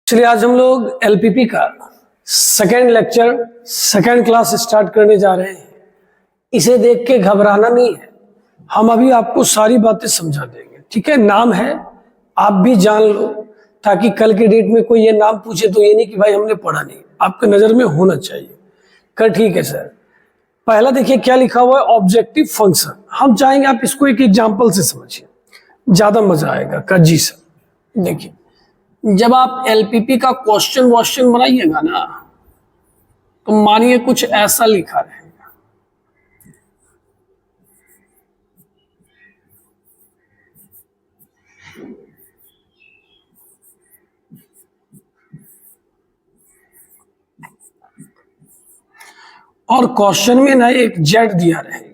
चलिए आज हम लोग एलपीपी का second lecture second class start करने जा रहे हैं। इसे देख के घबराना नहीं है, हम अभी आपको सारी बातें समझा देंगे। ठीक है, नाम है आप भी जान लो, ताकि कल के डेट में कोई ये नाम पूछे तो ये नहीं कि भाई हमने पढ़ा नहीं, आपके नजर में होना चाहिए। कर ठीक है सर। पहला देखिए क्या लिखा हुआ है, ऑब्जेक्टिव फंक्शन। हम चाहेंगे आप इसको एक एग्जाम्पल से समझिए, ज्यादा मजा आएगा। कर जी सर। देखिए जब आप एलपीपी का क्वेश्चन बनाइएगा ना, तो मानिए कुछ ऐसा लिखा रहेगा। और क्वेश्चन में ना एक जेड दिया रहेगा,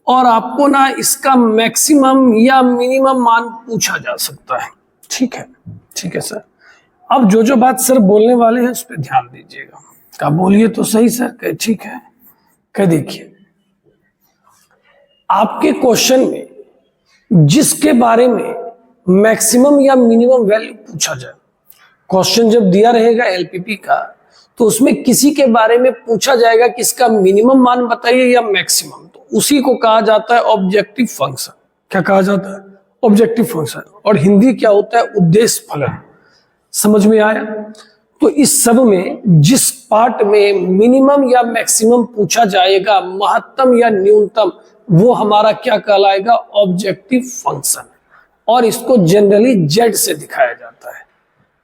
और आपको ना इसका मैक्सिमम या मिनिमम मान पूछा जा सकता है। ठीक है, ठीक है सर। अब जो जो बात सर बोलने वाले हैं उस पर ध्यान दीजिएगा। क्या बोलिए तो सही सर। कहे ठीक है। कह देखिए आपके क्वेश्चन में जिसके बारे में मैक्सिमम या मिनिमम वैल्यू पूछा जाए, क्वेश्चन जब दिया रहेगा एलपीपी का, तो उसमें किसी के बारे में पूछा जाएगा कि इसका मिनिमम मान बताइए या मैक्सिमम, तो उसी को कहा जाता है ऑब्जेक्टिव फंक्शन। क्या कहा जाता है? Objective function. और हिंदी क्या होता है? उद्देश्य फलन। समझ में आया? तो इस सब में जिस पार्ट में मिनिमम या मैक्सिमम पूछा जाएगा, महत्तम या न्यूनतम, वो हमारा क्या कहलाएगा? Objective function. और इसको जनरली जेड से दिखाया जाता है।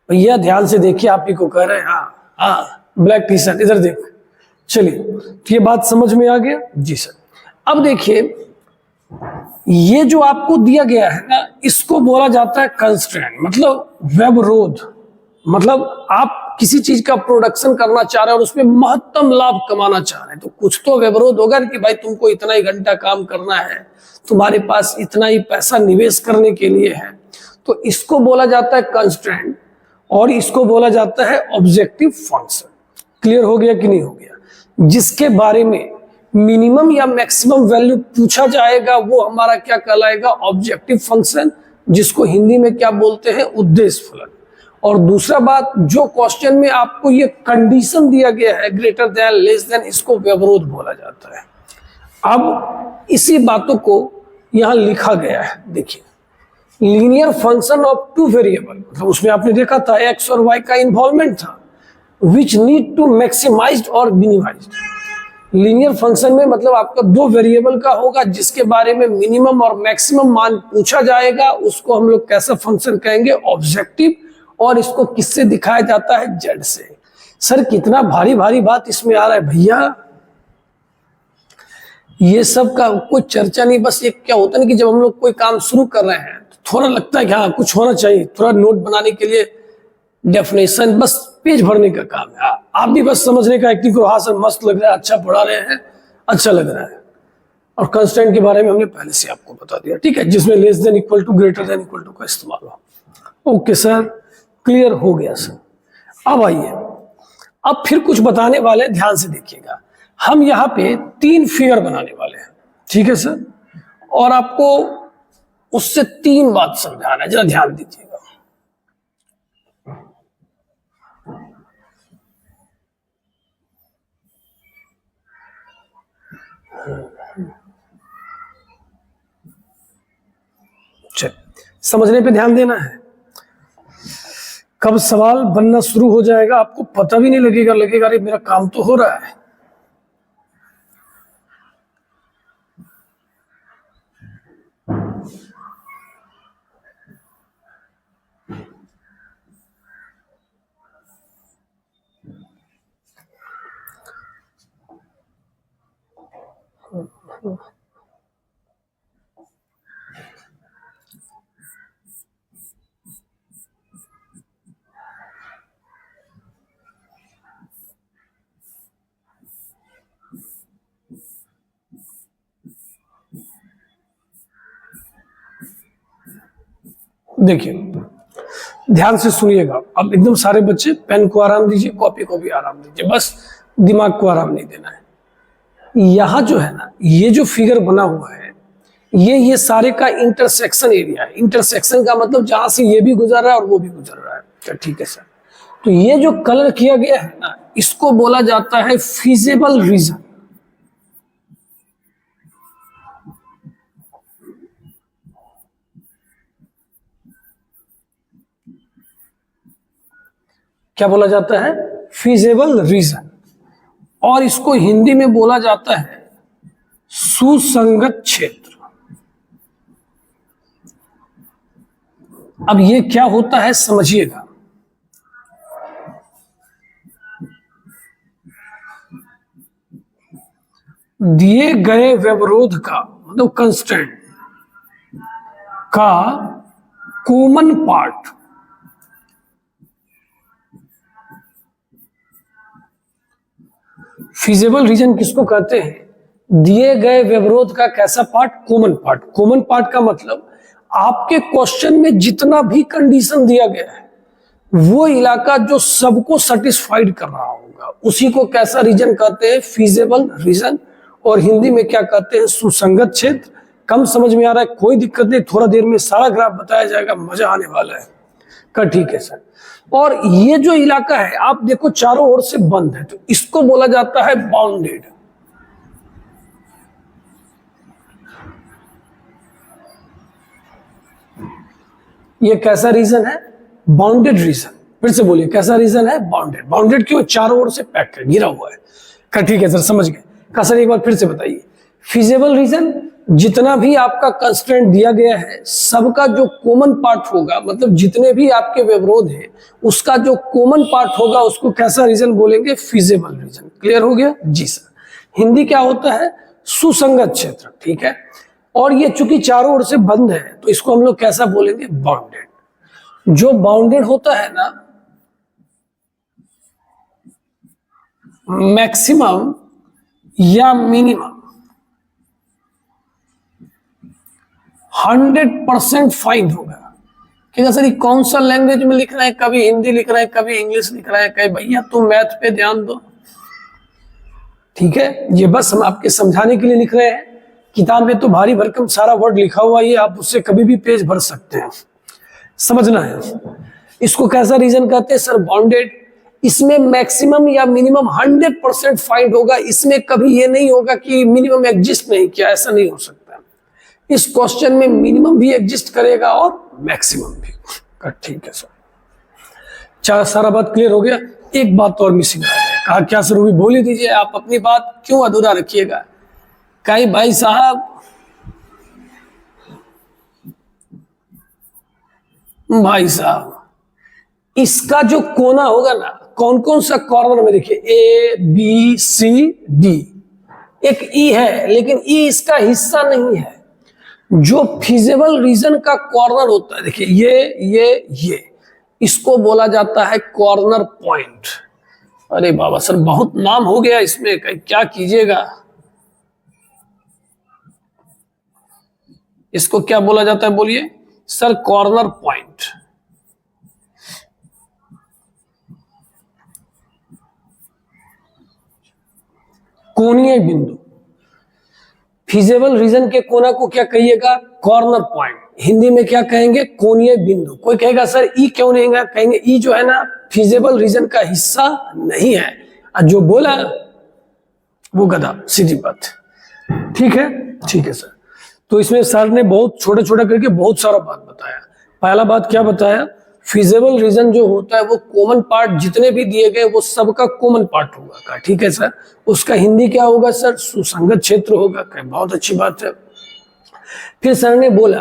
भैया ध्यान से देखिए, आप ही को कह रहे हैं। हाँ, ब्लैक टी शर्ट, इधर देख। चलिए, तो ये बात समझ में आ गया जी सर। अब देखिए ये जो आपको दिया गया है ना, इसको बोला जाता है कंस्ट्रेंट, मतलब व्यवरोध। मतलब आप किसी चीज का प्रोडक्शन करना चाह रहे हैं और उसमें महत्तम लाभ कमाना चाह रहे हैं, तो कुछ तो व्यवरोध होगा कि भाई तुमको इतना ही घंटा काम करना है, तुम्हारे पास इतना ही पैसा निवेश करने के लिए है। तो इसको बोला जाता है कंस्ट्रेंट, और इसको बोला जाता है ऑब्जेक्टिव फंक्शन। क्लियर हो गया कि नहीं हो गया? जिसके बारे में मिनिमम या मैक्सिमम वैल्यू पूछा जाएगा वो हमारा क्या कहलाएगा? ऑब्जेक्टिव फंक्शन, जिसको हिंदी में क्या बोलते हैं? उद्देश्य फलन। और दूसरा बात, जो क्वेश्चन में आपको ये कंडीशन दिया गया है ग्रेटर देन लेस देन, इसको व्यवरोध बोला जाता है। अब इसी बातों को यहां लिखा गया है। देखिए linear function of two variable, मतलब उसमें आपने देखा था एक्स और वाई का इन्वॉल्वमेंट था, विच नीड टू मैक्सिमाइज्ड और मिनिमाइज्ड। लीनियर फंक्शन में मतलब आपका दो वेरिएबल का होगा, जिसके बारे में मिनिमम और मैक्सिमम मान पूछा जाएगा, उसको हम लोग कैसा फंक्शन कहेंगे? ऑब्जेक्टिव। और इसको किससे दिखाया जाता है? जेड से। सर कितना भारी भारी बात इसमें आ रहा है भैया। ये सब का कोई चर्चा नहीं, बस ये क्या होता है ना कि जब हम लोग कोई काम शुरू कर रहे हैं तो थोड़ा लगता है कि हाँ कुछ होना चाहिए, थोड़ा नोट बनाने के लिए डेफिनेशन, बस पेज भरने का काम है। आप भी बस समझने का एक्टिंग करो। हाँ सर मस्त लग रहा है, अच्छा पढ़ा रहे हैं, अच्छा लग रहा है। और कंस्टेंट के बारे में हमने पहले से आपको बता दिया, ठीक है, जिसमें less than equal to greater than equal to का इस्तेमाल हो। ओके सर, क्लियर हो गया सर। अब आइए, अब फिर कुछ बताने वाले, ध्यान से देखिएगा। हम यहाँ पे 3 फिगर बनाने वाले हैं, ठीक है सर, और आपको उससे 3 बात समझाना है, जरा ध्यान दीजिएगा। चल समझने पे ध्यान देना है। कब सवाल बनना शुरू हो जाएगा आपको पता भी नहीं लगेगा अरे मेरा काम तो हो रहा है। देखिए ध्यान से सुनिएगा। अब एकदम सारे बच्चे पेन को आराम दीजिए, कॉपी को भी आराम दीजिए, बस दिमाग को आराम नहीं देना है। यहां जो है ना, ये जो फिगर बना हुआ है, ये सारे का इंटरसेक्शन एरिया है। इंटरसेक्शन का मतलब जहां से ये भी गुजर रहा है और वो भी गुजर रहा है। क्या ठीक है सर? तो ये जो कलर किया गया है ना, इसको बोला जाता है फीजेबल रीजन। क्या बोला जाता है? Feasible region. और इसको हिंदी में बोला जाता है सुसंगत क्षेत्र। अब ये क्या होता है समझिएगा। दिए गए व्यवरोध का मतलब कंस्ट्रेंट का कॉमन पार्ट फीजेबल रीजन किसको कहते हैं? दिए गए व्यवरोध का कैसा part? Common part. Common part का मतलब आपके क्वेश्चन में जितना भी कंडीशन दिया गया है वो इलाका जो सबको सेटिस्फाइड कर रहा होगा उसी को कैसा रीजन कहते हैं? Feasible region. और हिंदी में क्या कहते हैं? सुसंगत क्षेत्र। कम समझ में आ रहा है? कोई दिक्कत नहीं, थोड़ा देर में सारा ग्राफ बताया जाएगा, मजा आने वाला है। का ठीक है सर। और ये जो इलाका है आप देखो चारों ओर से बंद है, तो इसको बोला जाता है बाउंडेड। ये कैसा रीजन है? Bounded reason. फिर से बोलिए, कैसा रीजन है? बाउंडेड। बाउंडेड क्यों? चारों ओर से पैक है, घिरा हुआ है। का ठीक है सर, समझ गए। का सर एक बार फिर से बताइए। फीजेबल रीजन जितना भी आपका कंस्ट्रेंट दिया गया है सबका जो कॉमन पार्ट होगा, मतलब जितने भी आपके व्यवरोध है उसका जो कॉमन पार्ट होगा उसको कैसा रीजन बोलेंगे? Feasible reason. क्लियर हो गया? जी सर। हिंदी क्या होता है? सुसंगत क्षेत्र। ठीक है। और ये चूंकि चारों ओर से बंद है तो इसको हम लोग कैसा बोलेंगे? बाउंडेड। जो बाउंडेड होता है ना, मैक्सिमम या मिनिमम 100% फाइंड होगा। क्या सर ये कौन सा लैंग्वेज में लिख रहे हैं? कभी हिंदी लिख रहे हैं, कभी इंग्लिश लिख रहे हैं, कहीं भैया तुम मैथ पे ध्यान दो। ठीक है, ये बस हम आपके समझाने के लिए लिख रहे हैं। किताब में तो भारी भरकम सारा वर्ड लिखा हुआ है, आप उससे कभी भी पेज भर सकते हैं, समझना है। इसको कैसा रीजन कहते हैं सर? बाउंडेड। इसमें मैक्सिमम या मिनिमम 100% फाइंड होगा। इसमें कभी ये नहीं होगा कि मिनिमम एग्जिस्ट नहीं किया, ऐसा नहीं हो सकता। इस क्वेश्चन में मिनिमम भी एग्जिस्ट करेगा और मैक्सिमम भी। ठीक है सर, चार सारा बात क्लियर हो गया। एक बात तो और मिसिंग है। कहा क्या सर? वो भी बोल ही दीजिए, आप अपनी बात क्यों अधूरा रखिएगा? कई भाई साहब, इसका जो कोना होगा ना, कौन कौन सा कॉर्नर में देखिए, ए बी सी डी, एक ई है लेकिन ई इसका हिस्सा नहीं है। जो फीजेबल रीजन का कॉर्नर होता है, देखिए ये इसको बोला जाता है कॉर्नर पॉइंट। अरे बाबा सर बहुत नाम हो गया इसमें, क्या कीजिएगा। इसको क्या बोला जाता है बोलिए सर? Corner point. कोणीय बिंदु। फीजेबल रीजन के कोना को क्या कहिएगा? Corner point. हिंदी में क्या कहेंगे? कोणीय बिंदु। कोई कहेगा सर ई क्यों नहीं है? कहेंगे ई जो है ना फीजेबल रीजन का हिस्सा नहीं है, और जो बोला वो गधा, सीधी बात। ठीक है, ठीक है सर। तो इसमें सर ने बहुत छोटा छोटा करके बहुत सारा बात बताया। पहला बात क्या बताया? फीजेबल रीजन जो होता है वो कॉमन पार्ट जितने भी दिए गए वो सबका कॉमन पार्ट होगा। ठीक है सर। उसका हिंदी क्या होगा सर? सुसंगत क्षेत्र होगा। बहुत अच्छी बात है। फिर सर ने बोला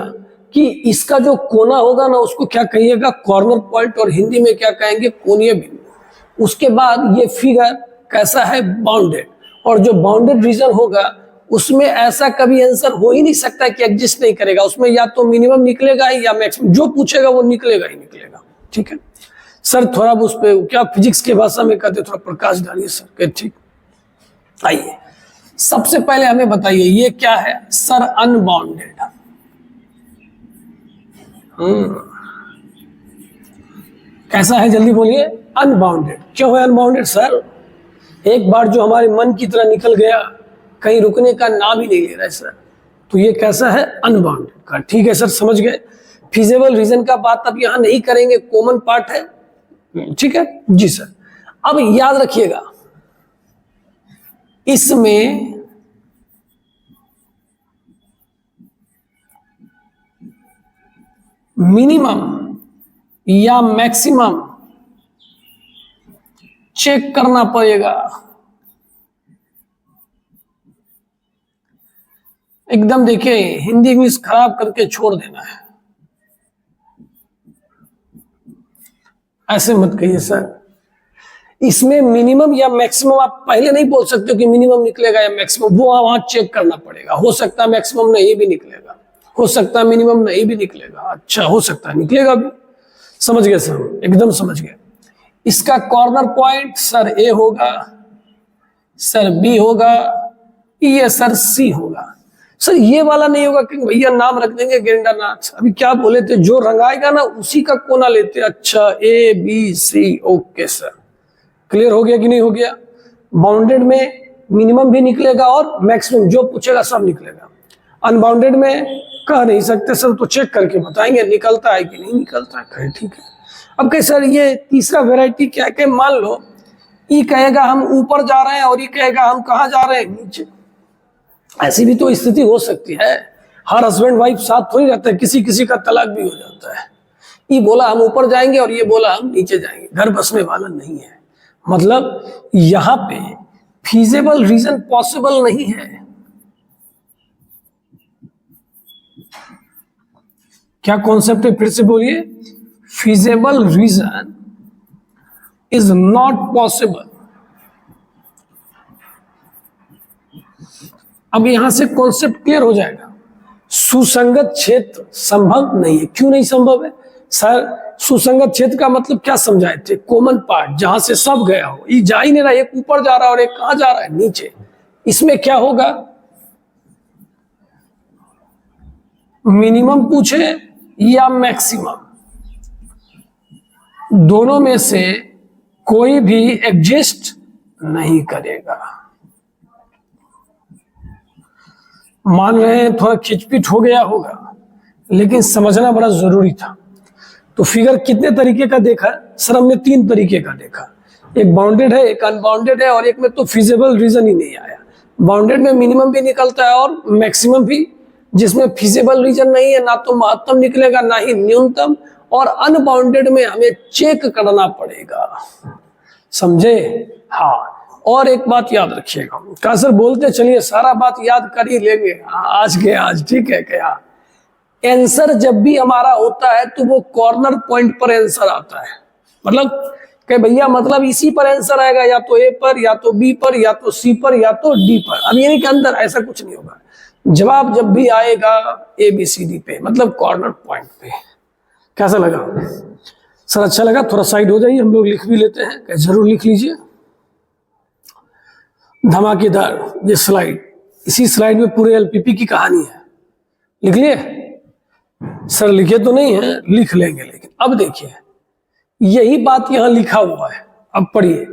कि इसका जो कोना होगा ना उसको क्या कहिएगा? Corner point. और हिंदी में क्या कहेंगे? कोणीय बिंदु। उसके बाद ये फिगर कैसा है? बाउंडेड। और जो बाउंडेड रीजन होगा उसमें ऐसा कभी आंसर हो ही नहीं सकता कि एग्जिस्ट नहीं करेगा। उसमें या तो मिनिमम निकलेगा या मैक्सिमम, जो पूछेगा वो निकलेगा ही निकलेगा। ठीक है सर। थोड़ा उस पर क्या फिजिक्स के भाषा में कहते थोड़ा प्रकाश डालिए सर। ठीक, आइए सबसे पहले हमें बताइए ये क्या है सर? अनबाउंडेड। कैसा है जल्दी बोलिए? अनबाउंडेड। क्यों है अनबाउंडेड सर? एक बार जो हमारे मन की तरह निकल गया, कहीं रुकने का नाम ही नहीं ले रहा है सर। तो ये कैसा है, अनबाउंडेड का। ठीक है सर, समझ गए। फिजिबल रीजन का बात अब यहां नहीं करेंगे, कॉमन पार्ट है। ठीक है जी सर। अब याद रखिएगा, इसमें मिनिमम या मैक्सिमम चेक करना पड़ेगा। एकदम देखिए, हिंदी इंग्लिश खराब करके छोड़ देना है, ऐसे मत कहिए सर। इसमें मिनिमम या मैक्सिमम आप पहले नहीं बोल सकते कि मिनिमम निकलेगा या मैक्सिमम, वो वहां चेक करना पड़ेगा। हो सकता है मैक्सिमम नहीं भी निकलेगा, हो सकता है मिनिमम नहीं भी निकलेगा, अच्छा हो सकता है निकलेगा भी। समझ गए सर, एकदम समझ गए। इसका कॉर्नर पॉइंट सर ए होगा, सर बी होगा, ये सर सी होगा। सर ये वाला नहीं होगा कि भैया नाम रख देंगे गेंडानाथ। अभी क्या बोले थे, जो रंगाएगा ना उसी का कोना लेते। अच्छा, A B C, okay sir, clear हो गया कि नहीं हो गया। बाउंडेड में मिनिमम भी निकलेगा और मैक्सिमम, जो पूछेगा सब निकलेगा। अनबाउंडेड में कह नहीं सकते सर, तो चेक करके बताएंगे निकलता है कि नहीं निकलता है। ठीक है। अब कहे सर ये तीसरा वैरायटी क्या है, मान लो ई कहेगा हम ऊपर जा रहे हैं और ई कहेगा हम कहाँ जा रहे हैं, नीचे। ऐसी भी तो स्थिति हो सकती है, हर हस्बैंड वाइफ साथ थोड़ी रहता है, किसी किसी का तलाक भी हो जाता है। ये बोला हम ऊपर जाएंगे और ये बोला हम नीचे जाएंगे, घर बसने वाला नहीं है। मतलब यहां पे फीजेबल रीजन पॉसिबल नहीं है। क्या कॉन्सेप्ट है, फिर से बोलिए। Feasible region is not possible. अब यहां से कॉन्सेप्ट क्लियर हो जाएगा। सुसंगत क्षेत्र संभव नहीं है। क्यों नहीं संभव है सर? सुसंगत क्षेत्र का मतलब क्या समझाए थे, कॉमन पार्ट जहां से सब गया हो। ये जा ही नहीं रहा, एक ऊपर जा रहा है और एक कहां जा रहा है, नीचे। इसमें क्या होगा, मिनिमम पूछे या मैक्सिमम, दोनों में से कोई भी एग्जिस्ट नहीं करेगा। मान रहे हैं थोड़ा खिचपिच हो गया होगा, लेकिन समझना बड़ा जरूरी था। तो फिगर कितने तरीके का देखा सर? हमने 3 तरीके का देखा, एक बाउंडेड है, एक अनबाउंडेड है और एक में तो फिजिबल रीजन ही नहीं आया। बाउंडेड में मिनिमम भी निकलता है और मैक्सिमम भी, जिसमें फिजिबल रीजन नहीं है, ना तो महत्तम निकलेगा ना ही न्यूनतम। और अनबाउंडेड में हमें चेक करना पड़ेगा, समझे? हाँ। और एक बात याद रखिएगा, कहा सर बोलते चलिए सारा बात याद कर ही लेंगे आज के आज, ठीक है क्या? आंसर जब भी हमारा होता है तो वो कॉर्नर पॉइंट पर आंसर आता है। मतलब कि भैया मतलब इसी पर आंसर आएगा, या तो ए पर, या तो बी पर, या तो सी पर, या तो डी पर। अब यानी कि अंदर ऐसा कुछ नहीं होगा, जवाब जब भी आएगा ए बी सी डी पे, मतलब कॉर्नर पॉइंट पे। कैसा लगा सर? अच्छा लगा? थोड़ा साइड हो जाइए, हम लोग लिख भी लेते हैं। जरूर लिख लीजिए, धमाकेदार ये स्लाइड। इसी स्लाइड में पूरे एलपीपी की कहानी है। लिख लिए सर? लिखे तो नहीं है, लिख लेंगे। लेकिन अब देखिए, यही बात यहां लिखा हुआ है। अब पढ़िए,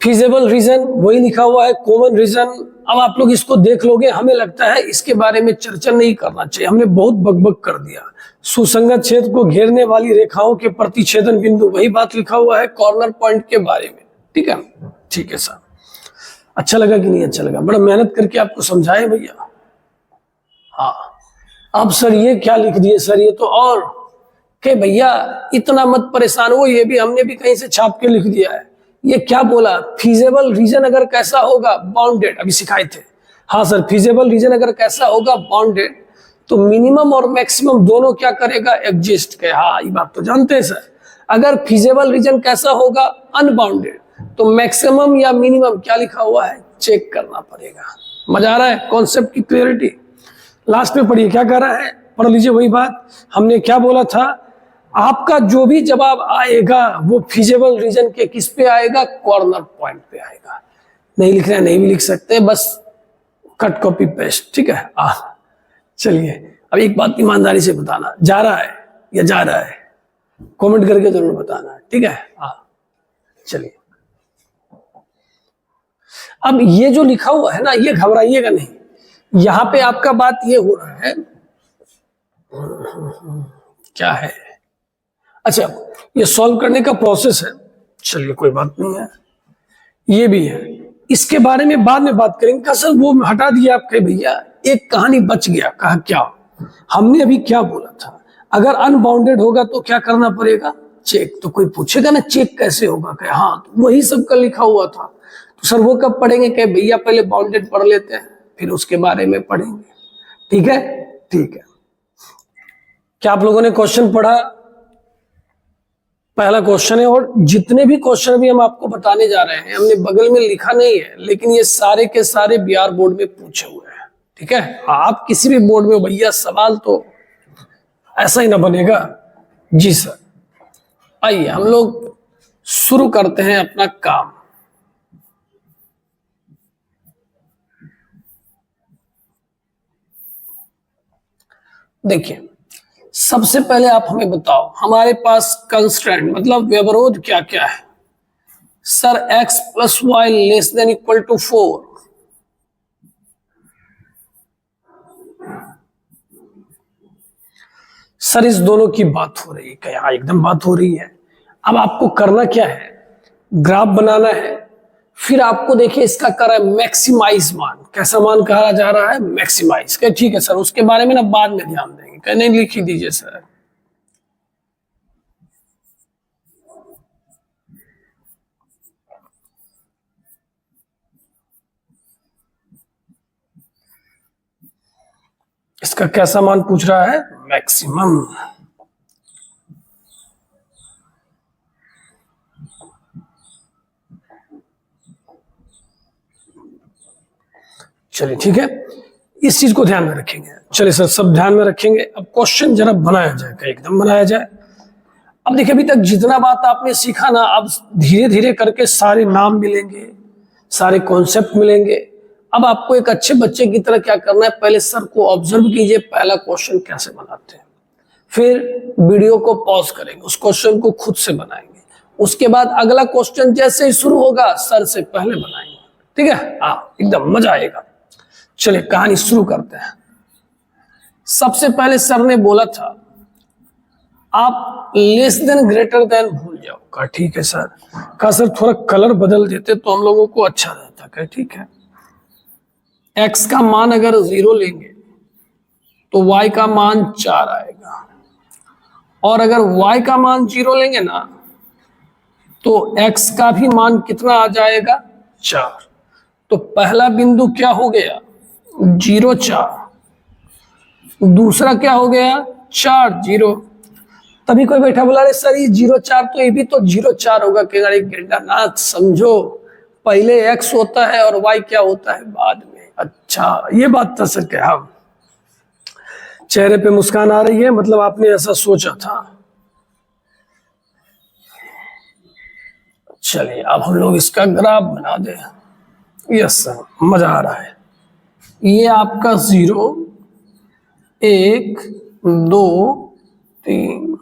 फिजिबल रीजन वही लिखा हुआ है, कॉमन रीजन। अब आप लोग इसको देख लोगे, हमें लगता है इसके बारे में चर्चा नहीं करना चाहिए, हमने बहुत बकबक कर दिया। सुसंगत क्षेत्र को घेरने वाली रेखाओं के प्रतिच्छेदन बिंदु, वही बात लिखा हुआ है कॉर्नर पॉइंट के बारे में। ठीक है, ठीक है सर। अच्छा लगा कि नहीं अच्छा लगा? बड़ा मेहनत करके आपको समझाए भैया। हाँ। अब सर ये क्या लिख दिए सर? ये तो और के भैया इतना मत परेशान हो, ये भी हमने भी कहीं से छाप के लिख दिया है। ये क्या बोला, फिजिबल रीजन अगर कैसा होगा, बाउंडेड, अभी सिखाए थे। हाँ सर, फिजिबल रीजन अगर कैसा होगा, बाउंडेड, तो मिनिमम और मैक्सिमम दोनों क्या करेगा, एग्जिस्ट के। हाँ, ये बात तो जानते हैं सर। अगर फिजिबल रीजन कैसा होगा, अनबाउंडेड, तो मैक्सिमम या मिनिमम क्या लिखा हुआ है, चेक करना पड़ेगा। मजा आ रहा है? कॉन्सेप्ट की क्लियरिटी। लास्ट में पढ़िए क्या कह रहा है, पढ़ लीजिए वही बात। हमने क्या बोला था, आपका जो भी जवाब आएगा वो फिजिबल रीजन के किस पे आएगा, कॉर्नर पॉइंट पे आएगा। नहीं लिख रहे हैं, नहीं भी लिख सकते, बस कट कॉपी पेस्ट। ठीक है। चलिए, अब एक बात ईमानदारी से बताना, जा रहा है या जा रहा है, कमेंट करके जरूर बताना। ठीक है। चलिए, अब ये जो लिखा हुआ है ना, ये घबराइएगा नहीं। यहां पे आपका बात ये हो रहा है, क्या है, अच्छा ये सॉल्व करने का प्रोसेस है, चलिए कोई बात नहीं है, ये भी है, इसके बारे में बाद में बात करेंगे। कहा सर वो हटा दिया आपके भैया, एक कहानी बच गया। कहा क्या, हमने अभी क्या बोला था, अगर अनबाउंडेड होगा तो क्या करना पड़ेगा, चेक। तो कोई पूछेगा ना चेक कैसे होगा, कहे हाँ तो वही सबका लिखा हुआ था। तो सर वो कब पढ़ेंगे, कहे भैया पहले बाउंडेड पढ़ लेते हैं फिर उसके बारे में पढ़ेंगे। ठीक है, ठीक है। क्या आप लोगों ने क्वेश्चन पढ़ा, पहला क्वेश्चन है, और जितने भी क्वेश्चन भी हम आपको बताने जा रहे हैं हमने बगल में लिखा नहीं है, लेकिन ये सारे के सारे बिहार बोर्ड में पूछे हुए हैं। ठीक है, आप किसी भी बोर्ड में भैया सवाल तो ऐसा ही ना बनेगा। जी सर, आइए हम लोग शुरू करते हैं अपना काम। देखिए सबसे पहले आप हमें बताओ हमारे पास कंस्ट्रेंट मतलब व्यवरोध क्या क्या है। Sir x plus y less than equal to 4, sir इस दोनों की बात हो रही है क्या, हाँ एकदम बात हो रही है। अब आपको करना क्या है, ग्राफ बनाना है, फिर आपको देखिए इसका कर है मैक्सिमाइज मान, कैसा मान कहा जा रहा है, मैक्सिमाइज। क्या ठीक है सर, उसके बारे में ना बाद में ध्यान देंगे, क्या नहीं लिख ही दीजिए सर। इसका कैसा मान पूछ रहा है, मैक्सिमम। चलिए ठीक है, इस चीज को ध्यान में रखेंगे। चलिए सर सब ध्यान में रखेंगे। अब क्वेश्चन जरा बनाया जाएगा, एकदम बनाया जाए। अब देखिए अभी तक जितना बात आपने सीखा ना, अब धीरे धीरे करके सारे नाम मिलेंगे, सारे कॉन्सेप्ट मिलेंगे। अब आपको एक अच्छे बच्चे की तरह क्या करना है, पहले सर को ऑब्जर्व कीजिए पहला क्वेश्चन कैसे बनाते हैं, फिर वीडियो को पॉज करेंगे, उस क्वेश्चन को खुद से बनाएंगे, उसके बाद अगला क्वेश्चन जैसे ही शुरू होगा सर से पहले बनाएंगे। ठीक है, हाँ एकदम मजा आएगा। चलिए कहानी शुरू करते हैं। सबसे पहले सर ने बोला था आप लेस देन ग्रेटर देन भूल जाओ। कहा ठीक है सर। कहा सर थोड़ा कलर बदल देते तो हम लोगों को अच्छा रहता। कहा ठीक है, x का मान अगर 0 लेंगे तो y का मान 4 आएगा, और अगर y का मान 0 लेंगे ना तो x का भी मान कितना आ जाएगा, 4। तो पहला बिंदु क्या हो गया, 0 4, दूसरा क्या हो गया 4 0। तभी कोई बैठा बोला अरे सर ये 0 4 तो ये भी तो 0 4 होगा। कहेगा अरे गेंडानाथ समझो, पहले x होता है और y क्या होता है बाद में। अच्छा ये बात तो सर क्या, हम चेहरे पे मुस्कान आ रही है, मतलब आपने ऐसा सोचा था। चलिए अब हम लोग इसका ग्राफ बना दे। यस सर मजा आ रहा है। ये आपका 0 1 2 3,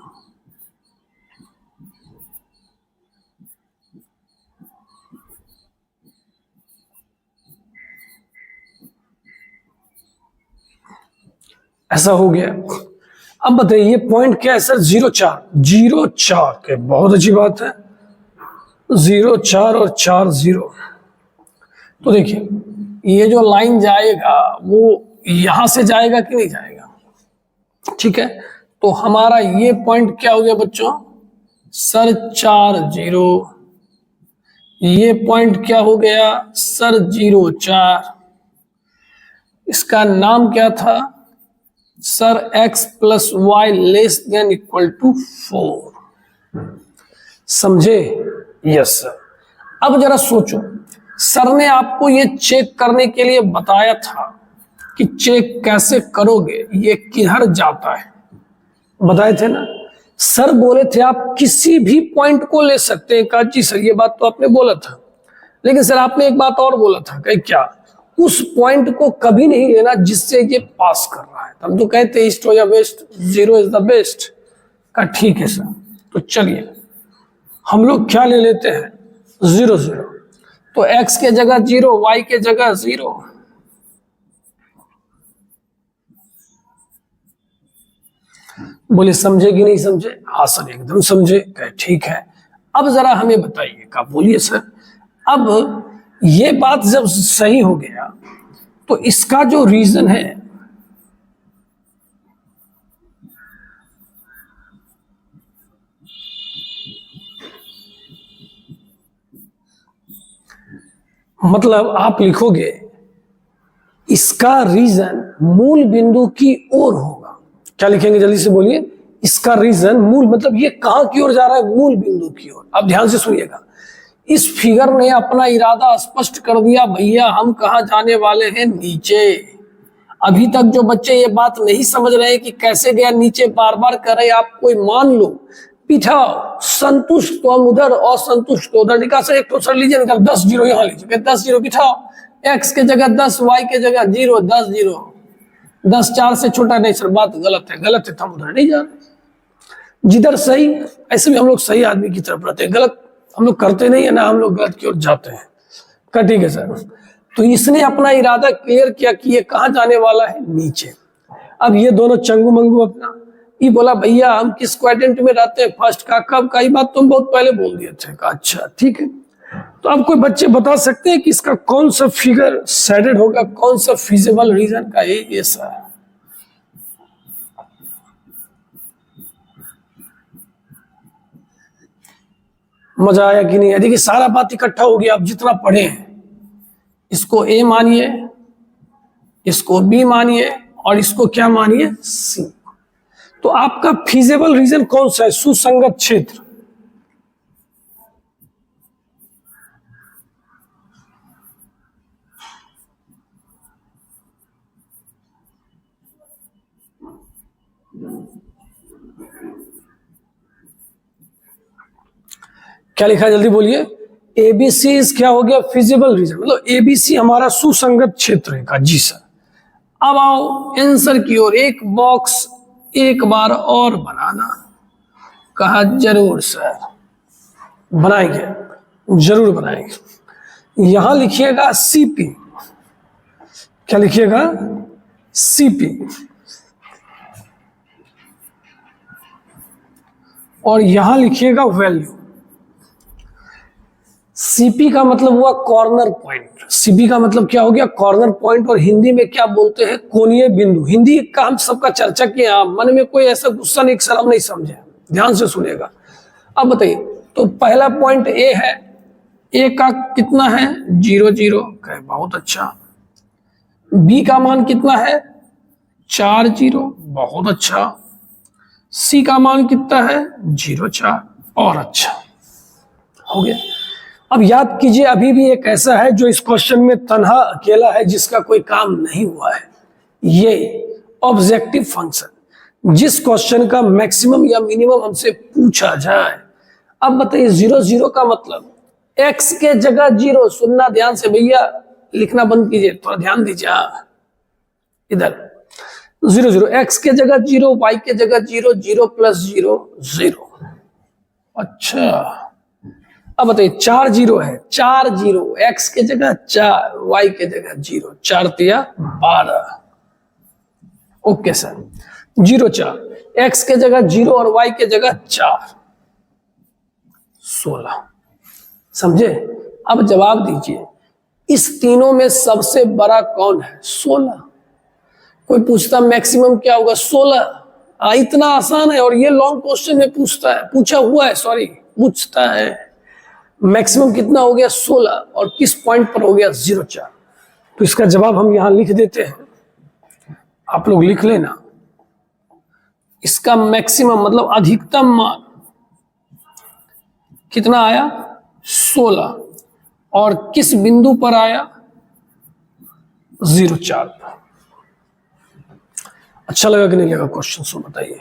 ऐसा हो गया। अब बताइए ये पॉइंट क्या है सर, 0 4 0 4 के, बहुत अच्छी बात है, 0 4 और 4 0। तो देखिए ये जो लाइन जाएगा वो यहां से जाएगा कि नहीं जाएगा, ठीक है। तो हमारा ये पॉइंट क्या हो गया बच्चों, सर 4 0, ये पॉइंट क्या हो गया सर 0 4, इसका नाम क्या था sir x plus y less than equal to 4। समझे, यस सर। अब जरा सोचो, सर ने आपको ये चेक करने के लिए बताया था कि चेक कैसे करोगे, ये किधर जाता है, बताए थे ना। सर बोले थे आप किसी भी पॉइंट को ले सकते हैं। कहा जी सर ये बात तो आपने बोला था, लेकिन सर आपने एक बात और बोला था। कहीं क्या, उस पॉइंट को कभी नहीं लेना जिससे ये पास कर रहा है। हम तो कहते हैं ईस्ट हो या वेस्ट, 0 इज द बेस्ट। कहा ठीक है सर, तो चलिए हम लोग क्या ले लेते हैं 0 0। तो x के जगह 0, y के जगह 0, बोले समझे कि नहीं समझे? हाँ सर एकदम समझे। कहे ठीक है, अब जरा हमें बताइए। कहा बोलिए सर। अब ये बात जब सही हो गया तो इसका जो रीजन है मतलब आप लिखोगे इसका रीजन मूल बिंदु की ओर होगा। क्या लिखेंगे जल्दी से बोलिए? इसका रीजन मूल मतलब ये कहां की ओर जा रहा है? मूल बिंदु की ओर। अब ध्यान से सुनिएगा, इस फिगर ने अपना इरादा स्पष्ट कर दिया, भैया हम कहां जाने वाले हैं? नीचे। अभी तक जो बच्चे ये बात नहीं समझ रहे कि कैसे गया नीचे, बार बार कर रहे, आप कोई मान लो पिठाओ, संतुष्ट तो हम उधर और संतुष्ट तो उधर। निकाल से एक तो सर लीजिए, निकाल 10 जीरो यहां लीजिए, 10 जीरो पिठाओ, x के जगह 10, y के जगह 0, 10 जीरो, 10 4 से छोटा नहीं सर, बात गलत है, गलत है तो हम उधर नहीं जा रहे। जिधर सही, ऐसे भी हम लोग सही आदमी की तरफ रहते हैं, गलत हम लोग करते नहीं है ना, हम लोग गलत की ओर जाते हैं। का ठीक है सर। तो इसने अपना इरादा क्लियर किया कि ये कहां जाने वाला है? नीचे। अब ये दोनों चंगू मंगू अपना, ये बोला भैया हम किस क्वाड्रेंट में रहते हैं? फर्स्ट। का कब का? ये बात तुम बहुत पहले बोल दिए थे। का अच्छा ठीक है। तो अब कोई बच्चे बता सकते हैं कि इसका कौन सा फिगर सैडेड होगा, कौन सा फिजिबल रीजन का? ये सर मजा आया कि नहीं? देखिए सारा बात इकट्ठा हो गया। अब जितना पढ़े हैं इसको ए मानिए, इसको बी मानिए और इसको क्या मानिए? सी। तो आपका फिजिबल रीजन कौन सा है? सुसंगत क्षेत्र। क्या लिखा है जल्दी बोलिए? एबीसी क्या हो गया? Feasible region. मतलब एबीसी हमारा सुसंगत क्षेत्र है। का जी सर। अब आओ आंसर की ओर, एक बॉक्स एक बार और बनाना। कहा जरूर सर, बनाएंगे, जरूर बनाएंगे। यहां लिखिएगा सीपी। क्या लिखिएगा? सीपी। और यहां लिखिएगा वैल्यू। सीपी का मतलब हुआ कॉर्नर पॉइंट। सीपी का मतलब क्या हो गया? Corner point. और हिंदी में क्या बोलते हैं? कोणीय बिंदु। हिंदी का हम सबका चर्चा किया, मन में कोई ऐसा गुस्सा नहीं, शर्म नहीं समझे, ध्यान से सुनेगा। अब बताइए, तो पहला पॉइंट ए है, ए का कितना है? 0 0। बहुत अच्छा। बी का मान कितना है? 4 0। बहुत अच्छा। सी का मान कितना है? 0 4। और अच्छा हो गया। अब याद कीजिए, अभी भी एक ऐसा है जो इस क्वेश्चन में तन्हा अकेला है, जिसका कोई काम नहीं हुआ है, ये ऑब्जेक्टिव फंक्शन। जिस क्वेश्चन का मैक्सिमम या मिनिमम हमसे पूछा जाए। अब बताइए 0 0 का मतलब x के जगह 0। सुनना ध्यान से भैया, लिखना बंद कीजिए, थोड़ा ध्यान दीजिए। इधर 0 0, x के जगह 0, y के जगह 0, 0 + 0 0। अच्छा, अब बताइए 4 0 है, 4 0, x के जगह 4, y के जगह 0, 4 तिया 12। Okay sir. 0 4, x के जगह 0 और y के जगह 4, 16। समझे? अब जवाब दीजिए, इस तीनों में सबसे बड़ा कौन है? 16। कोई पूछता मैक्सिमम क्या होगा? 16। इतना आसान है। और ये लॉन्ग क्वेश्चन में पूछा हुआ है, सॉरी पूछता है। मैक्सिमम कितना हो गया? 16। और किस पॉइंट पर हो गया? 0 4। तो इसका जवाब हम यहां लिख देते हैं, आप लोग लिख लेना। इसका मैक्सिमम मतलब अधिकतम मान कितना आया? 16। और किस बिंदु पर आया? 0 4 पर। अच्छा लगा कि नहीं लगा क्वेश्चन? सो बताइए।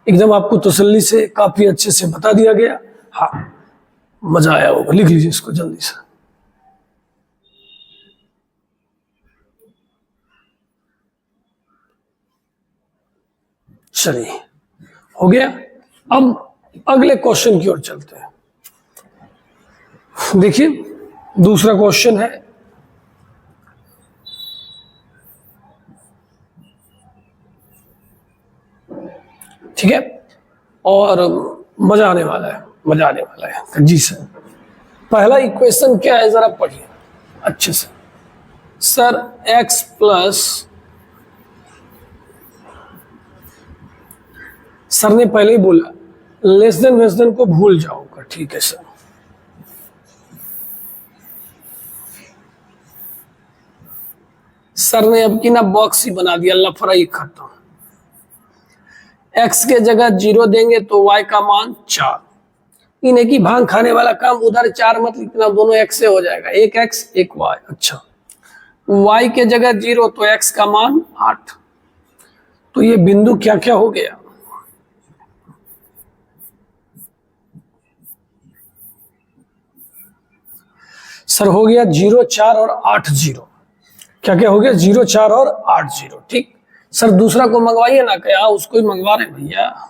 एकदम आपको तसल्ली से काफी अच्छे से बता दिया गया। हाँ, मजा आया होगा। लिख लीजिए इसको जल्दी से। चलिए, हो गया। अब अगले क्वेश्चन की ओर चलते हैं। देखिए दूसरा क्वेश्चन है, ठीक है, और मजा आने वाला है, मजा आने वाला है। जी सर, पहला इक्वेशन क्या है जरा पढ़िए अच्छे से। सर x प्लस, सर ने पहले ही बोला लेस देन को भूल जाओगा, ठीक है सर। सर ने अब की ना बॉक्स ही बना दिया, लफड़ा ही खत्म। x के जगह 0 देंगे तो y का मान 4। इन्हें की भांग खाने वाला काम, उधर 4 मत लिखना, दोनों x से हो जाएगा, एक x एक y। अच्छा, y के जगह 0 तो x का मान 8। तो ये बिंदु क्या क्या हो गया, सर हो गया 0 4 और 8 0। क्या क्या हो गया, 0 4 और 8 0। ठीक सर, दूसरा को मंगवाइए ना, क्या उसको ही मंगवा रहे भैया।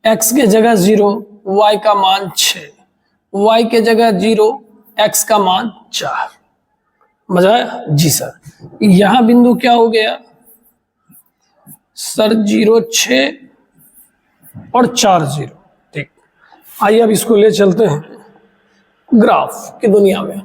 x के जगह 0, y का मान 6, y के जगह 0, x का मान 4। मजा आया जी सर। यहां बिंदु क्या हो गया सर, 0 6 और 4 0। ठीक, आइए अब इसको ले चलते हैं ग्राफ की दुनिया में।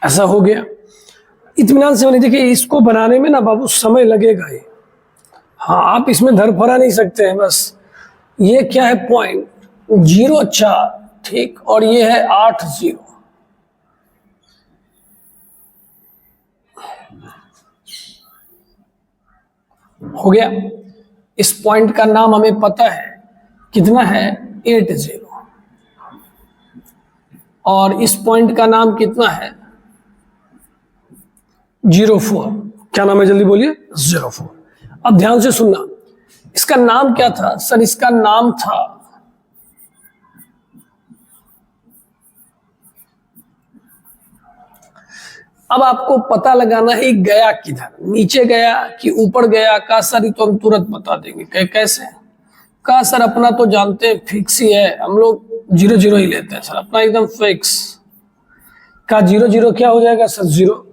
ऐसा हो गया, इत्मीनान से बनी। देखिए इसको बनाने में ना बाबू समय लगेगा ही, हाँ आप इसमें धरफरा नहीं सकते हैं। बस ये क्या है, पॉइंट 0 4, ठीक, और ये है 8 0। हो गया, इस पॉइंट का नाम हमें पता है कितना है, 8 0। और इस पॉइंट का नाम कितना है, 04। क्या नाम है जल्दी बोलिए, 04। अब ध्यान से सुनना, इसका नाम क्या था सर, इसका नाम था अब आपको पता लगाना है गया किधर, नीचे गया कि ऊपर गया का सर, तो हम तुरंत बता देंगे। कैसे का सर, अपना तो जानते हैं फिक्स ही है, हम लोग 0 0 ही लेते हैं सर, अपना एकदम फिक्स। का 0 0 क्या हो जाएगा सर, 0।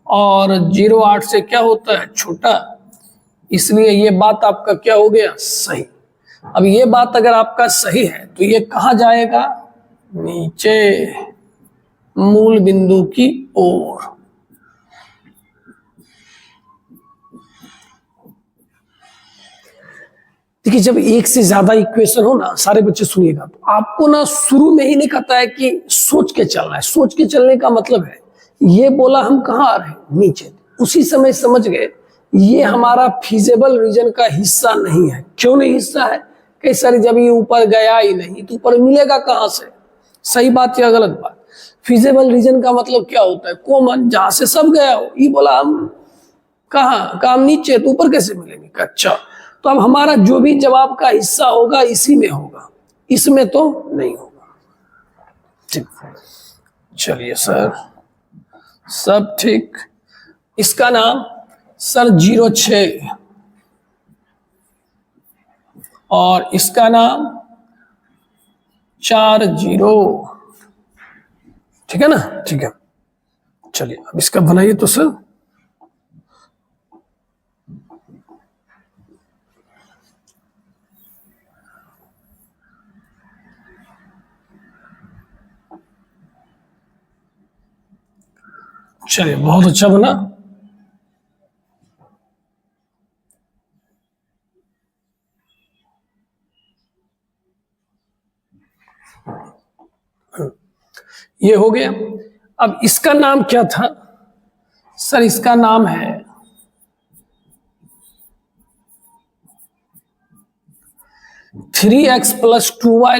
और 0 8 से क्या होता है, छोटा, इसलिए ये बात आपका क्या हो गया, सही। अब ये बात अगर आपका सही है तो ये कहां जाएगा, नीचे मूल बिंदु की ओर। देखिए जब एक से ज्यादा इक्वेशन हो ना, सारे बच्चे सुनिएगा, तो आपको ना शुरू में ही नहीं कहता है कि सोच के चलना है। सोच के चलने का मतलब है, ये बोला हम कहाँ आ रहे हैं, नीचे, उसी समय समझ गए ये हमारा फीजेबल रीजन का हिस्सा नहीं है। क्यों नहीं हिस्सा है, कई सारी, जब ये ऊपर गया ही नहीं तो ऊपर मिलेगा कहां से, सही बात या गलत बात। फीजेबल रीजन का मतलब क्या होता है, कॉमन, जहां से सब गया हो। ये बोला हम कहाँ, काम नीचे, तो ऊपर कैसे मिलेंगे। अच्छा, तो अब हमारा जो भी जवाब का हिस्सा होगा इसी में होगा, इसमें तो नहीं होगा। ठीक, चलिए सर, सब ठीक। इसका नाम सर 0 6 और इसका नाम 4 0। ठीक है ना, ठीक है। चलिए अब इसका बनाइए तो सर। चलिए बहुत अच्छा बना। ये हो गया। अब इसका नाम क्या था सर, इसका नाम है 3x + 2y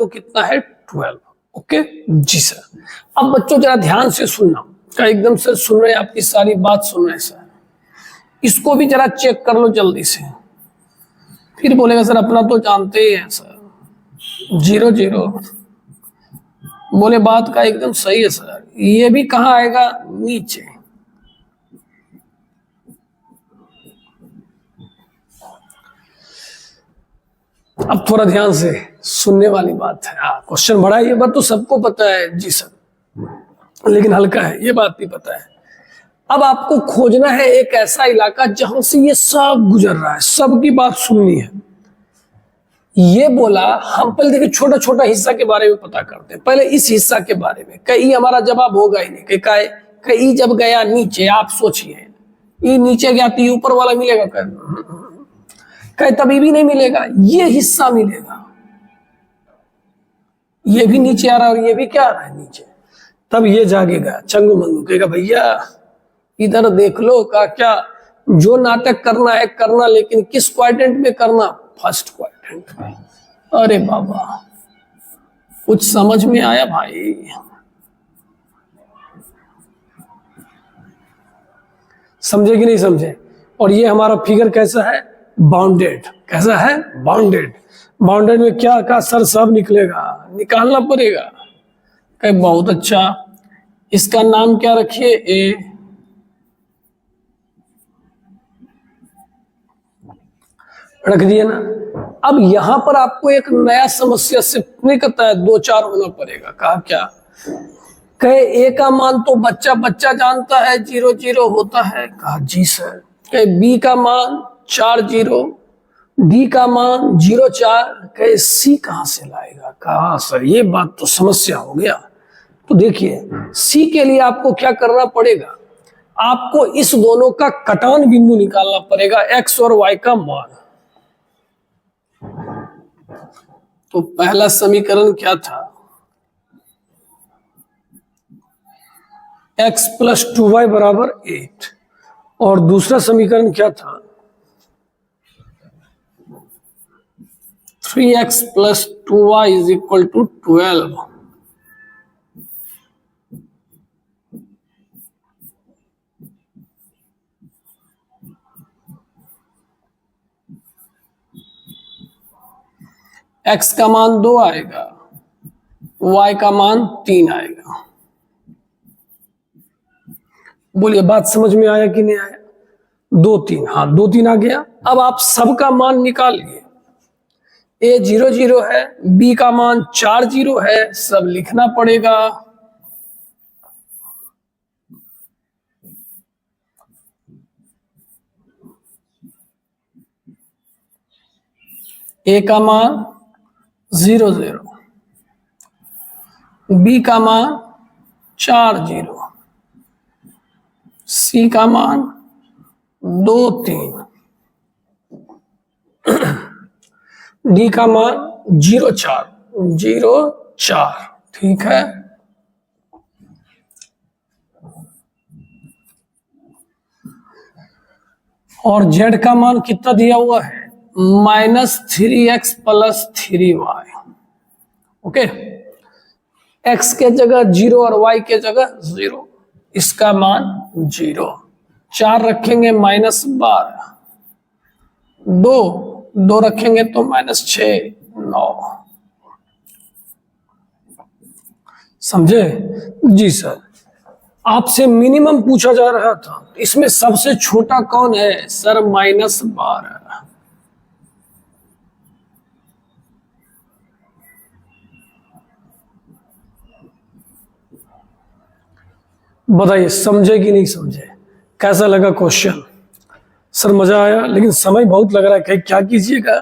<= कितना है, 12। ओके जी सर। अब बच्चों जरा ध्यान से सुनना, क्या एकदम से सुन रहे हैं, आपकी सारी बात सुन रहे हैं सर। इसको भी जरा चेक कर लो जल्दी से, फिर बोलेगा सर अपना तो जानते ही है सर, 0 0। बोले बात का एकदम सही है सर, ये भी कहाँ आएगा, नीचे। अब थोड़ा ध्यान से सुनने वाली बात है। क्वेश्चन बड़ा है, ये बात तो सबको पता है जी सर, लेकिन हल्का है, ये बात भी पता है। अब आपको खोजना है एक ऐसा इलाका जहां से ये सब गुजर रहा है, सबकी बात सुननी है। ये बोला, हम पहले देखिए छोटा छोटा हिस्सा के बारे में पता करते हैं, पहले इस हिस्सा के बारे में। कई हमारा जवाब होगा ही नहीं, कई जब गया नीचे, आप सोचिए, ये नीचे गया तो ऊपर वाला मिलेगा, कहीं तभी भी नहीं मिलेगा, ये हिस्सा मिलेगा। ये भी नीचे आ रहा है और ये भी क्या आ रहा है, नीचे। तब ये जागेगा, चंगू मंगू कहेगा भैया इधर देख लो, का क्या जो नाटक करना है करना, लेकिन किस क्वाड्रेंट में करना, फर्स्ट क्वाड्रेंट में। अरे बाबा कुछ समझ में आया भाई? समझे कि नहीं समझे? और ये हमारा फिगर कैसा है, बाउंडेड। कैसा है, बाउंडेड। बाउंडेड में क्या का सर सब निकलेगा, निकालना पड़ेगा। कहे बहुत अच्छा, इसका नाम क्या रखिए, ए। रख दिए ना। अब यहां पर आपको एक नया समस्या से नहीं करता है, 2 4 होना पड़ेगा। कहा क्या, कहे ए का मान तो बच्चा बच्चा जानता है 0 0 होता है। कहा जी सर। कहे बी का मान 4 0, डी का मान 0 4। कहे सी कहां से लाएगा? कहा सर ये बात तो समस्या हो गया। तो देखिए सी के लिए आपको क्या करना पड़ेगा, आपको इस दोनों का कटान बिंदु निकालना पड़ेगा, एक्स और वाई का मान। तो पहला समीकरण क्या था, x + 2y = 8। और दूसरा समीकरण क्या था, 3x + 2y = 12। x का मान 2 आएगा, y का मान 3 आएगा। बोलिए बात समझ में आया कि नहीं आया? 2 3, हाँ 2 3 आ गया। अब आप सबका मान निकालिए, a 0 0 है, b का मान 4 0 है, सब लिखना पड़ेगा। a का मान 0 0, b का मान 4 0, c का मान 2 3, डी का मान 0 4 0 4। ठीक है, और जेड का मान कितना दिया हुआ है, -3x + 3y। ओके, x के जगह 0 और y के जगह 0, इसका मान 0। 4 रखेंगे -12, 2 रखेंगे तो -6 9। समझे जी सर? आपसे मिनिमम पूछा जा रहा था, इसमें सबसे छोटा कौन है सर, -12। बताइए समझे कि नहीं समझे? कैसा लगा क्वेश्चन? सर मजा आया, लेकिन समय बहुत लग रहा है, क्या कीजिएगा,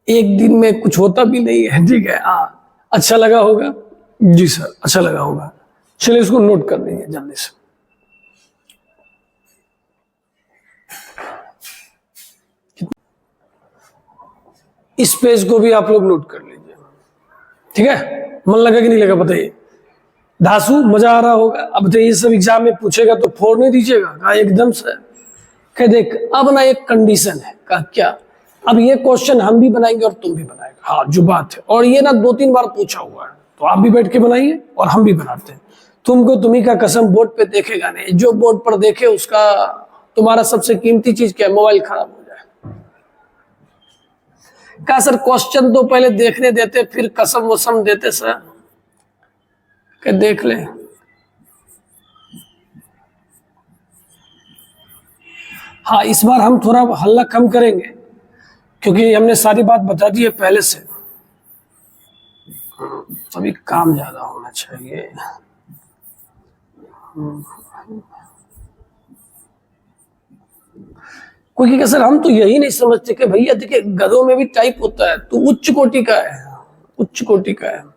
एक दिन में कुछ होता भी नहीं है। ठीक है, अच्छा लगा होगा जी सर, अच्छा लगा होगा। चलिए इसको नोट कर लीजिए जल्दी से। इस पेज को भी आप लोग नोट कर लीजिए। ठीक है, मन लगा कि नहीं लगा बताइए? धासु मजा आ रहा होगा। अब तो ये सब एग्जाम में पूछेगा तो फोड़ नहीं दीजिएगा। कहा एकदम से, कह देख अब ना एक कंडीशन है। कहा क्या, अब ये क्वेश्चन हम भी बनाएंगे और तुम भी बनाएगा, हाँ जो बात है, और ये ना 2-3 बार पूछा हुआ है, तो आप भी बैठ के बनाइए और हम भी बनाते हैं। तुमको तुम्ही का कसम बोर्ड पे देखेगा नहीं, जो बोर्ड पर देखे उसका, तुम्हारा सबसे कीमती चीज क्या है, मोबाइल खराब हो जाए। कहा सर क्वेश्चन तो पहले देखने देते फिर कसम वसम देते सर, क्या देख ले। हाँ इस बार हम थोड़ा हल्ला कम करेंगे क्योंकि हमने सारी बात बता दी है पहले से, अभी काम ज्यादा होना चाहिए। क्योंकि सर हम तो यही नहीं समझते कि भैया देखिए गधों में भी टाइप होता है, तो उच्च कोटि का है, उच्च कोटि का है।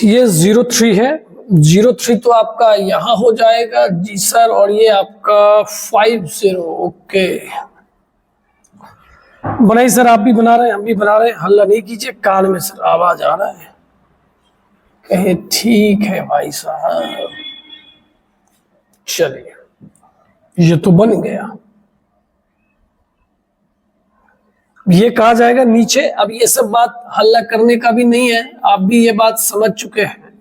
ये 03 है, 03 तो आपका यहां हो जाएगा जी सर, और ये आपका 50, ओके। बनाई सर, आप भी बना रहे हैं हम भी बना रहे हैं, हल्ला नहीं कीजिए, कान में सर आवाज आ रहा है। कहे ठीक है भाई साहब, चलिए ये तो बन गया। ये कहा जाएगा नीचे। अब ये सब बात हल्ला करने का भी नहीं है, आप भी ये बात समझ चुके हैं।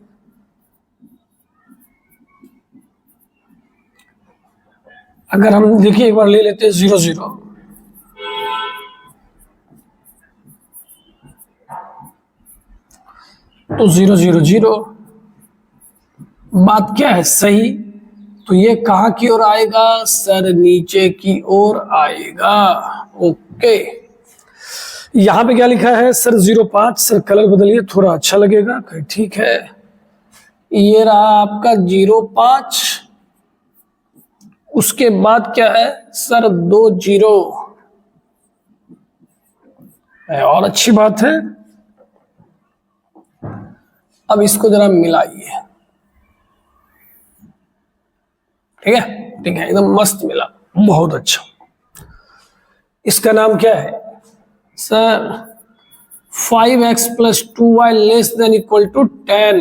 अगर हम देखिए एक बार ले लेते हैं 00, तो 000 बात क्या है सही, तो ये कहां की ओर आएगा सर, नीचे की ओर आएगा, ओके। यहां पे क्या लिखा है सर 05, सर कलर बदलिए थोड़ा अच्छा लगेगा, ठीक है। ये रहा आपका 05, उसके बाद क्या है सर 20 है, और अच्छी बात है। अब इसको जरा मिलाइए, ठीक है, ठीक है, एकदम मस्त मिला, बहुत अच्छा। इसका नाम क्या है सर, 5x + 2y ≤ 10।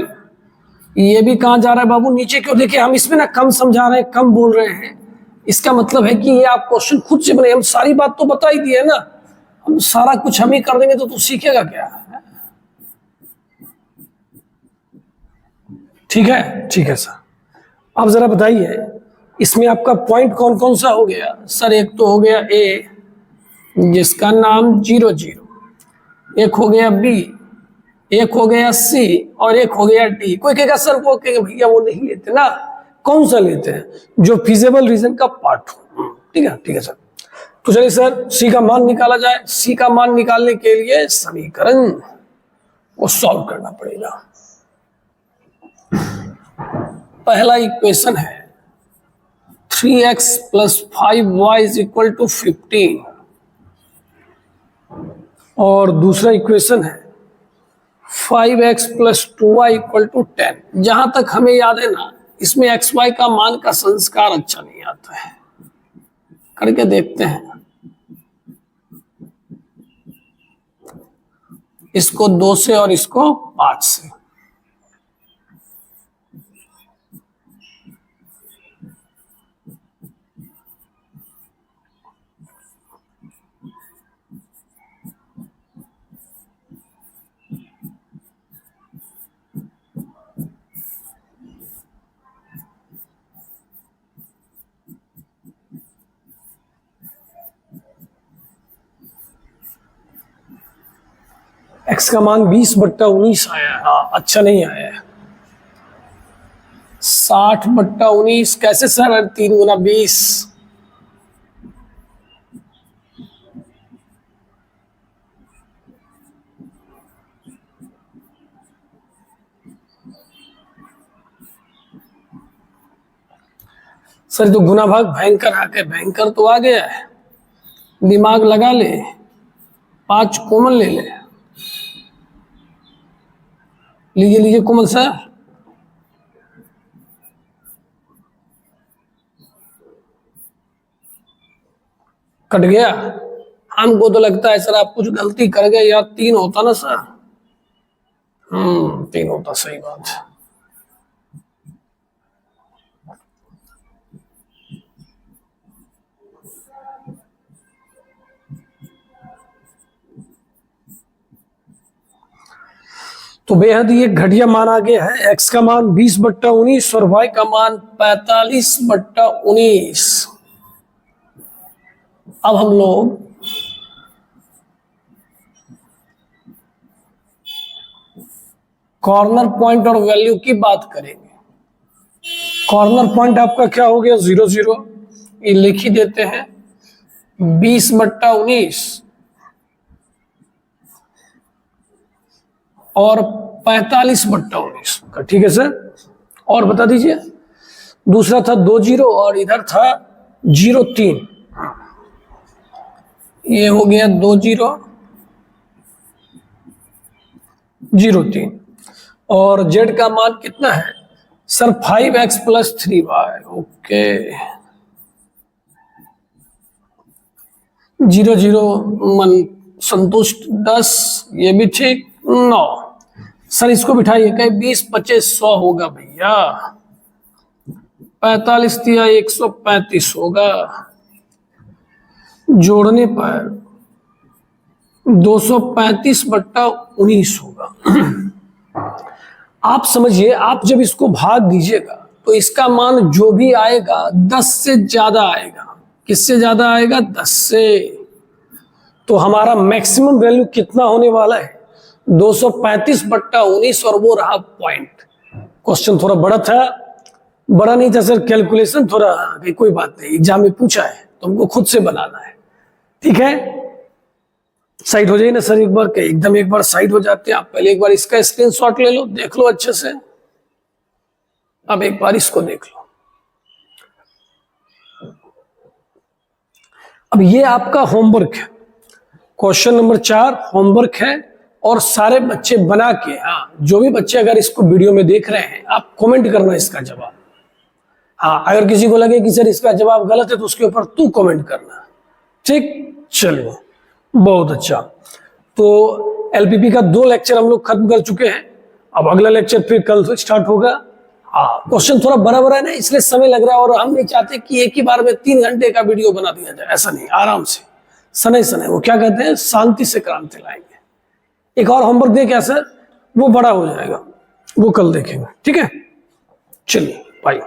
ये भी कहां जा रहा है बाबू, नीचे क्यों। देखिए हम इसमें ना कम समझा रहे हैं, कम बोल रहे हैं, इसका मतलब है कि ये आप क्वेश्चन खुद से बने, हम सारी बात तो बता ही दिए ना, हम सारा कुछ हम ही कर देंगे तो सीखेगा क्या। ठीक है, ठीक है सर। अब जरा बताइए इसमें आपका पॉइंट कौन कौन सा हो गया सर। एक तो हो गया ए जिसका नाम 00, एक हो गया बी, एक हो गया सी, और एक हो गया डी। कोई कहेगा सर वो कहेगा भैया वो नहीं लेते ना, कौन सा लेते हैं जो फिजिबल रीजन का पार्ट हो। ठीक है, ठीक है सर। तो चलिए सर सी का मान निकाला जाए। सी का मान निकालने के लिए समीकरण को सॉल्व करना पड़ेगा। पहला इक्वेशन है 3x + 5y = 15, और दूसरा इक्वेशन है 5x + 2y = 10। जहां तक हमें याद है ना, इसमें x y का मान का संस्कार अच्छा नहीं आता है, करके देखते हैं। इसको 2 से और इसको 5 से। x का मान 20/19 आया है। हाँ, अच्छा नहीं आया है। 60/19 कैसे सर? 3 गुना 20। सर तो गुना भाग भयंकर आ गए, भयंकर तो आ गया है, दिमाग लगा ले, 5 कॉमन ले ले। लीजिए लीजिए कॉमन सर। कट गया। हमको तो लगता है सर आप कुछ गलती कर गए, या 3 होता ना सर। 3 होता, सही बात है। तो बेहद ये घटिया मान आ गया है। x का मान 20/19 और y का मान 45/19। अब हम लोग कॉर्नर पॉइंट और वैल्यू की बात करेंगे। कॉर्नर पॉइंट आपका क्या हो गया? 0 0, ये लिख ही देते हैं। 20/19 और 45/19 का, ठीक है सर। और बता दीजिए, दूसरा था 2 0 और इधर था 0 3। ये हो गया 2 0 0 3। और z का मान कितना है सर? 5x + 3y। ओके, 0 0 मन संतुष्ट। 10, ये भी ठीक। 9 सर इसको बिठाइए, कहीं 20 25 100 होगा भैया। 45 दिया 135 होगा। जोड़ने पर 235/19 होगा। आप समझिए, आप जब इसको भाग दीजिएगा तो इसका मान जो भी आएगा 10 से ज्यादा आएगा। किससे ज्यादा आएगा? 10 से। तो हमारा मैक्सिमम वैल्यू कितना होने वाला है? 235/19, और वो रहा पॉइंट। क्वेश्चन थोड़ा बड़ा था, बड़ा नहीं था सर, कैलकुलेशन थोड़ा, कोई बात नहीं, एग्जाम में पूछा है तो हमको खुद से बनाना है। ठीक है, साइड हो जाइए ना सर एक बार, एकदम एक बार साइड हो जाते हैं आप। पहले एक बार इसका स्क्रीनशॉट ले लो, देख लो अच्छे से। अब एक बार इसको देख लो। अब ये आपका होमवर्क है, क्वेश्चन नंबर 4 होमवर्क है। और सारे बच्चे बना के, हाँ जो भी बच्चे अगर इसको वीडियो में देख रहे हैं, आप कमेंट करना इसका जवाब। हाँ, अगर किसी को लगे कि सर इसका जवाब गलत है तो उसके ऊपर तू कमेंट करना। ठीक, चलिए बहुत अच्छा। तो एलपीपी का 2 लेक्चर हम लोग खत्म कर चुके हैं। अब अगला लेक्चर फिर कल से स्टार्ट होगा। हाँ, क्वेश्चन थोड़ा बड़ा बड़ा है ना, इसलिए समय लग रहा है। और हम नहीं चाहते कि एक ही बार में 3 घंटे का वीडियो बना दिया जाए, ऐसा नहीं, आराम से सने सने, वो क्या कहते हैं, शांति से क्रांति लाएंगे। एक और होमवर्क दे क्या सर? वो बड़ा हो जाएगा, वो कल देखेंगे। ठीक है, चलिए बाय।